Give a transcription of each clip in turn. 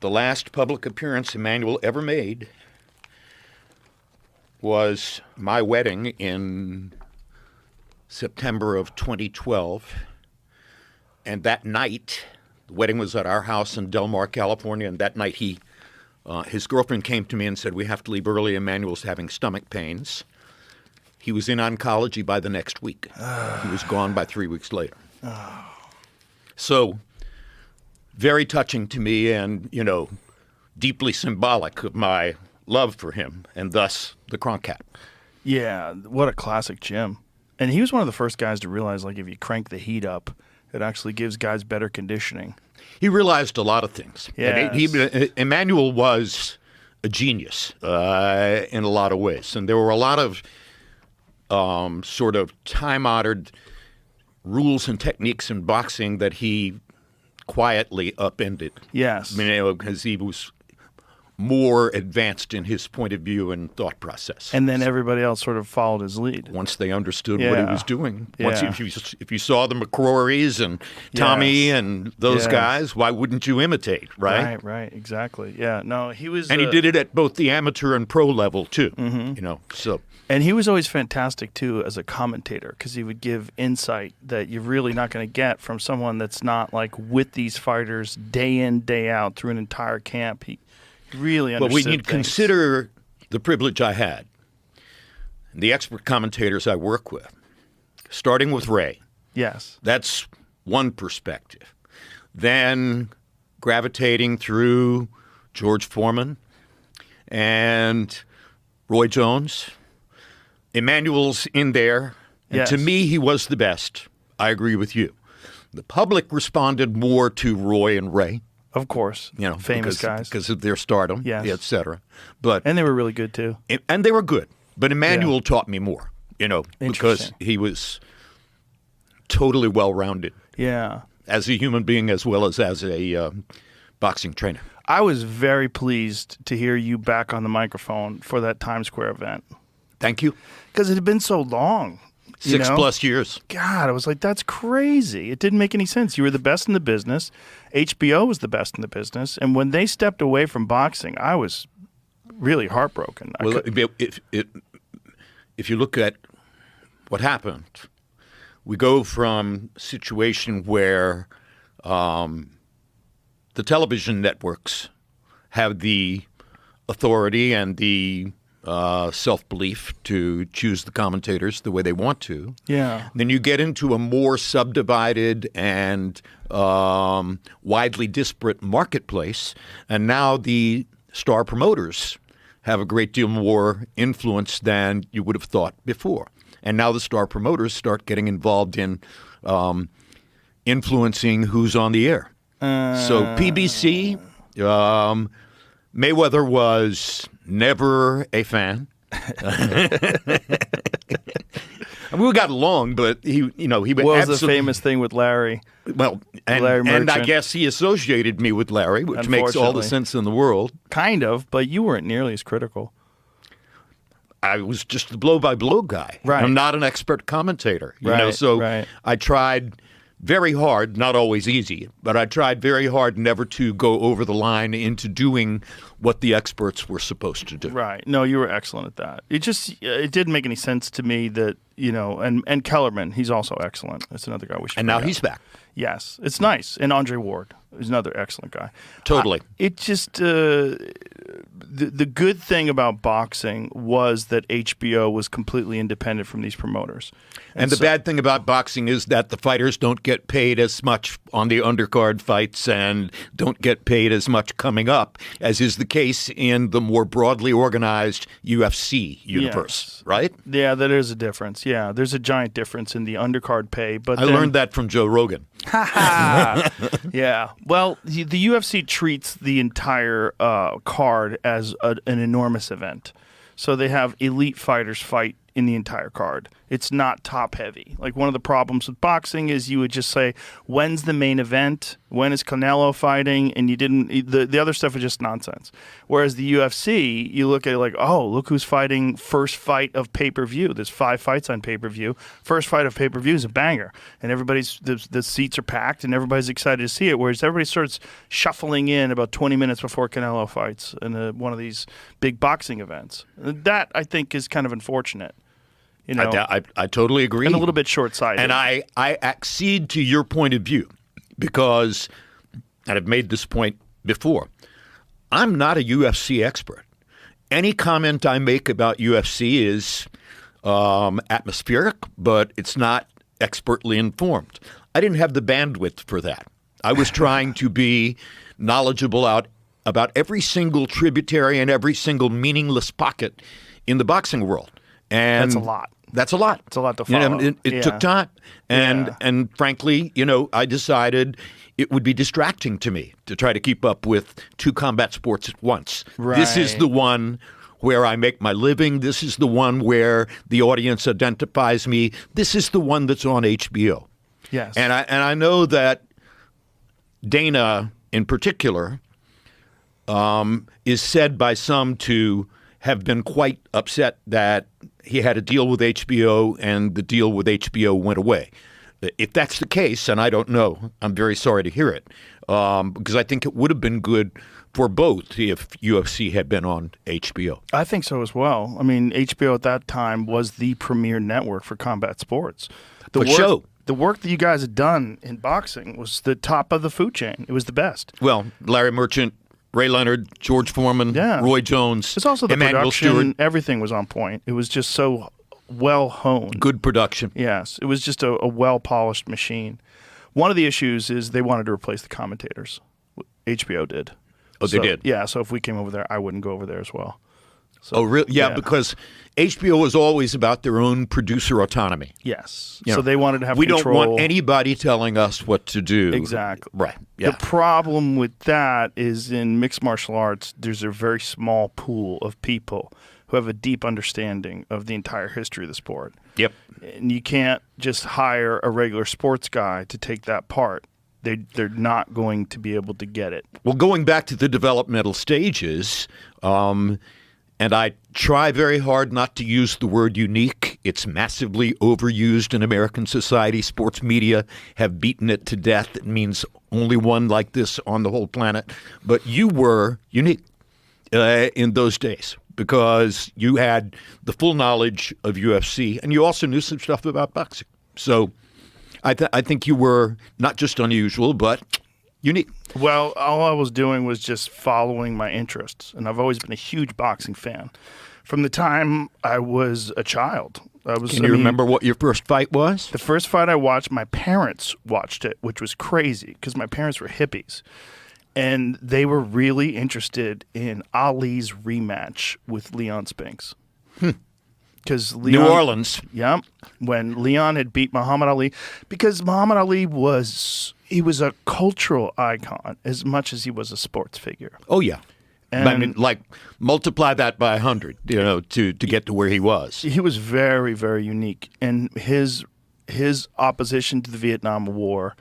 the last public appearance Emanuel ever made was my wedding in September of 2012. And that night, the wedding was at our house in Del Mar, California, and that night his girlfriend came to me and said, "We have to leave early. Emanuel's having stomach pains." He was in oncology by the next week. He was gone by 3 weeks later. So, very touching to me and, deeply symbolic of my love for him, and thus the Kronk Cat. Yeah, what a classic Jim. And he was one of the first guys to realize, like, if you crank the heat up, it actually gives guys better conditioning. He realized a lot of things. Yes. Emanuel was a genius in a lot of ways. And there were a lot of sort of time-honored rules and techniques in boxing that he quietly upended. Yes. Because he was more advanced in his point of view and thought process. And then everybody else sort of followed his lead. Once they understood what he was doing. Once Yeah. if you saw the McCrorys and Tommy and those guys, why wouldn't you imitate, right? Right, exactly. Yeah, no, he was... And he did it at both the amateur and pro level, too, so... And he was always fantastic, too, as a commentator, because he would give insight that you're really not going to get from someone that's not, like, with these fighters day in, day out through an entire camp. He really understood But we need to things. consider the privilege I had, and the expert commentators I work with, starting with Ray. Yes. That's one perspective. Then gravitating through George Foreman and Roy Jones. Emanuel's in there, and Yes. to me, he was the best. I agree with you. The public responded more to Roy and Ray, Of course. Famous guys. because of their stardom, Yes. et cetera. But And they were really good, too. and they were good. But Emanuel taught me more, because Interesting. he was totally well-rounded Yeah. as a human being as well as a boxing trainer. I was very pleased to hear you back on the microphone for that Times Square event. Thank you. Because it had been so long. 6+ years. God, I was like, that's crazy. It didn't make any sense. You were the best in the business. HBO was the best in the business. And when they stepped away from boxing, I was really heartbroken. Well, if you look at what happened, we go from a situation where the television networks have the authority and the self-belief to choose the commentators the way they want to. Yeah. Then you get into a more subdivided and widely disparate marketplace, and now the star promoters have a great deal more influence than you would have thought before. And now the star promoters start getting involved in influencing who's on the air. So PBC, Mayweather was never a fan. I mean, we got along, but he What was the famous thing with Larry? Well, Larry and I Merchant. guess he associated me with Larry, which makes all the Unfortunately. sense in the world. Kind of, but you weren't nearly as critical. I was just the blow-by-blow guy. Right. I'm not an expert commentator. Right, So right. I tried very hard, not always easy, but I tried very hard never to go over the line into doing what the experts were supposed to do. Right. No, you were excellent at that. It didn't make any sense to me that, and Kellerman, he's also excellent. That's another guy we should And now bring he's up. back. Yes. It's nice. And Andre Ward is another excellent guy. Totally. It just, the good thing about boxing was that HBO was completely independent from these promoters. And the so- bad thing about boxing is that the fighters don't get paid as much on the undercard fights and don't get paid as much coming up, as is the case in the more broadly organized UFC universe, right? Yeah, there is a difference. Yeah, there's a giant difference in the undercard pay. But I learned that from Joe Rogan. Yeah. Well, the UFC treats the entire card as an enormous event. So they have elite fighters fight in the entire card. It's not top heavy. Like one of the problems with boxing is you would just say, when's the main event? When is Canelo fighting? And you didn't, the other stuff is just nonsense. Whereas the UFC, you look at it like, oh, look who's fighting first fight of pay-per-view. There's 5 fights on pay-per-view. First fight of pay-per-view is a banger. And the seats are packed and everybody's excited to see it. Whereas everybody starts shuffling in about 20 minutes before Canelo fights in one of these big boxing events. That, I think, is kind of unfortunate. You know, I totally agree. And a little bit short-sighted. And I accede to your point of view because, and I've made this point before, I'm not a UFC expert. Any comment I make about UFC is atmospheric, but it's not expertly informed. I didn't have the bandwidth for that. I was trying to be knowledgeable about every single tributary and every single meaningless pocket in the boxing world. And that's a lot. That's a lot. It's a lot to follow. You know, it took time. And frankly, I decided it would be distracting to me to try to keep up with 2 combat sports at once. Right. This is the one where I make my living. This is the one where the audience identifies me. This is the one that's on HBO. Yes. And I know that Dana in particular is said by some to have been quite upset that he had a deal with HBO and the deal with HBO went away. If that's the case, and I don't know, I'm very sorry to hear it, because I think it would have been good for both if UFC had been on HBO. I think so as well. I mean, HBO at that time was the premier network for combat sports. The work that you guys had done in boxing was the top of the food chain. It was the best. Well, Larry Merchant, Ray Leonard, George Foreman, Roy Jones, it's also the Emanuel production. Stewart. Everything was on point. It was just so well honed. Good production. Yes, it was just a well polished machine. One of the issues is they wanted to replace the commentators. HBO did. Oh, they did? Yeah, so if we came over there, I wouldn't go over there as well. So, Oh, really? Yeah, because HBO was always about their own producer autonomy. Yes. You So know, they wanted to have we control. don't want anybody telling us what to do. Exactly. Right. Yeah. The problem with that is in mixed martial arts, there's a very small pool of people who have a deep understanding of the entire history of the sport. Yep. And you can't just hire a regular sports guy to take that part. They're not going to be able to get it. Well, going back to the developmental stages, and I try very hard not to use the word unique. It's massively overused in American society. Sports media have beaten it to death. It means only one like this on the whole planet. But you were unique in those days because you had the full knowledge of UFC, and you also knew some stuff about boxing. So I think you were not just unusual, but unique. Well, all I was doing was just following my interests, and I've always been a huge boxing fan. From the time I was a child. Can you remember what your first fight was? The first fight I watched, my parents watched it, which was crazy because my parents were hippies. And they were really interested in Ali's rematch with Leon Spinks. Because New Orleans. Yep. When Leon had beat Muhammad Ali. Because Muhammad Ali was a cultural icon as much as he was a sports figure. Oh, yeah. And I mean, like, multiply that by 100, to get to where he was. He was very, very unique. And his opposition to the Vietnam War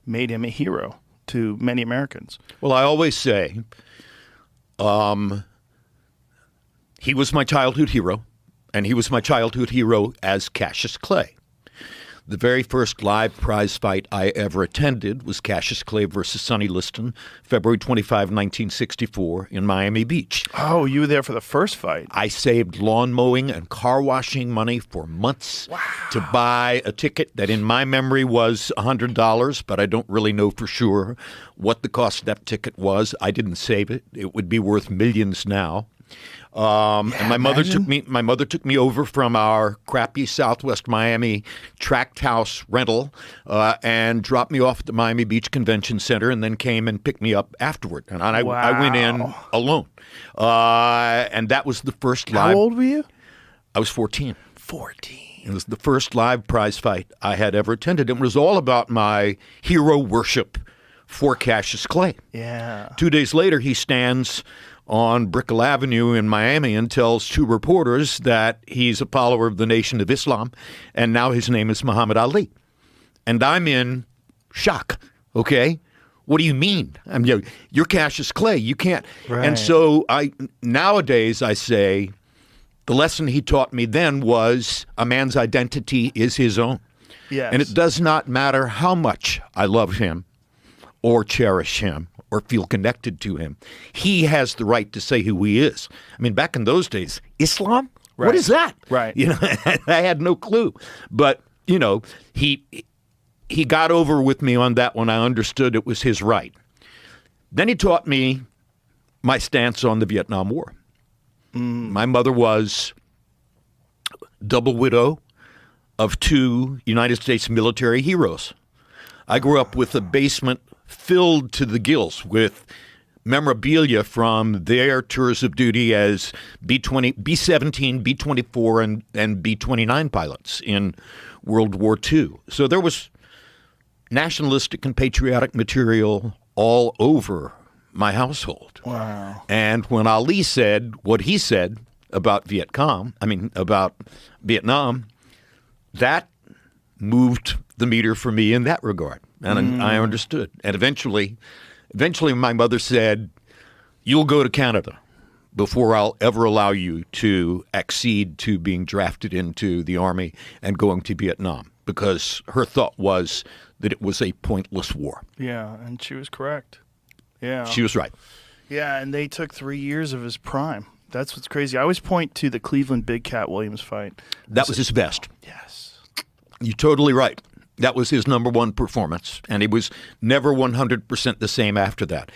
made him a hero to many Americans. Well, I always say he was my childhood hero, and he was my childhood hero as Cassius Clay. The very first live prize fight I ever attended was Cassius Clay versus Sonny Liston, February 25, 1964, in Miami Beach. Oh, you were there for the first fight. I saved lawn mowing and car washing money for months to buy a ticket that in my memory was $100, but I don't really know for sure what the cost of that ticket was. I didn't save it. It would be worth millions now. And my mother took me over from our crappy Southwest Miami tract house rental and dropped me off at the Miami Beach Convention Center, and then came and picked me up afterward. And I went in alone. And that was the first live. How old were you? I was 14. 14. It was the first live prize fight I had ever attended. It was all about my hero worship for Cassius Clay. Yeah. 2 days later, he stands on Brickell Avenue in Miami and tells two reporters that he's a follower of the Nation of Islam, and now his name is Muhammad Ali. And I'm in shock, okay? What do you mean? I mean, you're Cassius Clay. You can't. Right. And so nowadays I say the lesson he taught me then was a man's identity is his own. Yes. And it does not matter how much I love him or cherish him or feel connected to him. He has the right to say who he is. I mean, back in those days, Islam? Right. What is that? Right. You know, I had no clue. But, you know, he got over with me on that when I understood it was his right. Then he taught me my stance on the Vietnam War. My mother was double widow of two United States military heroes. I grew up with a basement filled to the gills with memorabilia from their tours of duty as B-20, B-17, B-24, and B-29 pilots in World War II. So there was nationalistic and patriotic material all over my household. Wow. And when Ali said what he said about about Vietnam, that moved the meter for me in that regard. And I understood. And eventually my mother said, "You'll go to Canada before I'll ever allow you to accede to being drafted into the Army and going to Vietnam," because her thought was that it was a pointless war. Yeah, and she was correct. Yeah. She was right. Yeah, and they took 3 years of his prime. That's what's crazy. I always point to the Cleveland Big Cat Williams fight. That was his best. Yes. You're totally right. That was his number one performance, and he was never 100% the same after that.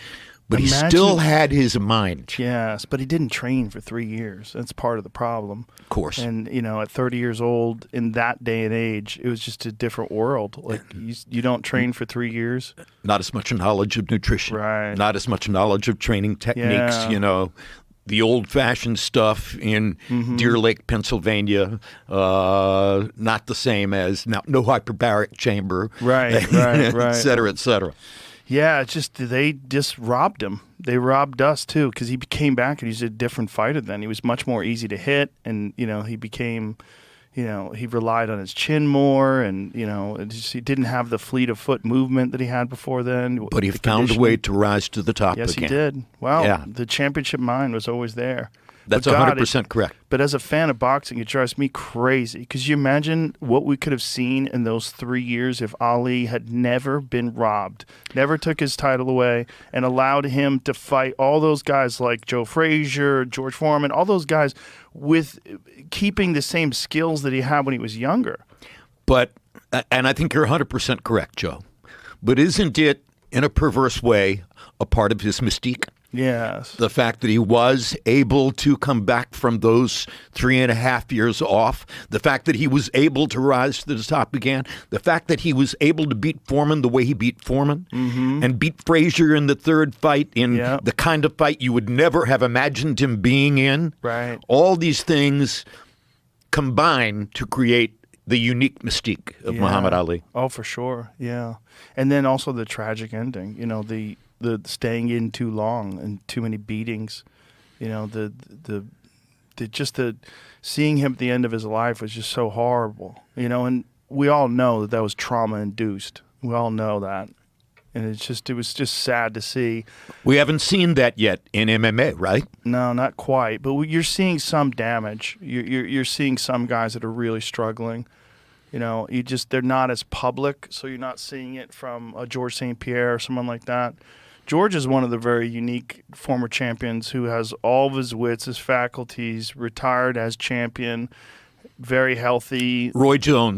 But he still had his mind. Yes, but he didn't train for 3 years. That's part of the problem. Of course. And, you know, at 30 years old, in that day and age, it was just a different world. Like, you don't train for 3 years. Not as much knowledge of nutrition. Right. Not as much knowledge of training techniques, Yeah. you know. The old-fashioned stuff in Deer Lake, Pennsylvania, not the same as now. No hyperbaric chamber, Right, et cetera, et cetera. Yeah, it's just they just robbed him. They robbed us too, because he came back and he's a different fighter then. He was much more easy to hit, and he became, he relied on his chin more, and he didn't have the fleet of foot movement that he had before then. But he found a way to rise to the top Yes, again. he did. Well, Yeah. the championship mind was always there. That's But God, 100% correct. But as a fan of boxing, it drives me crazy. Because you imagine what we could have seen in those 3 years if Ali had never been robbed, never took his title away, and allowed him to fight all those guys like Joe Frazier, George Foreman, all those guys with keeping the same skills that he had when he was younger. But, and I think you're 100% correct, Joe. But isn't it, in a perverse way, a part of his mystique? Yes. The fact that he was able to come back from those 3.5 years off, the fact that he was able to rise to the top again, the fact that he was able to beat Foreman the way he beat Foreman, and beat Frazier in the third fight in the kind of fight you would never have imagined him being in. Right. All these things combine to create the unique mystique of Muhammad Ali. Oh, for sure. Yeah. And then also the tragic ending, the staying in too long and too many beatings, the seeing him at the end of his life was just so horrible, and we all know that was trauma induced. We all know that. And it was just sad to see. We haven't seen that yet in MMA, right? No, not quite. But you're seeing some damage. You're seeing some guys that are really struggling. They're not as public, so you're not seeing it from a George St. Pierre or someone like that. George is one of the very unique former champions who has all of his wits, his faculties, retired as champion, very healthy. Roy Jones.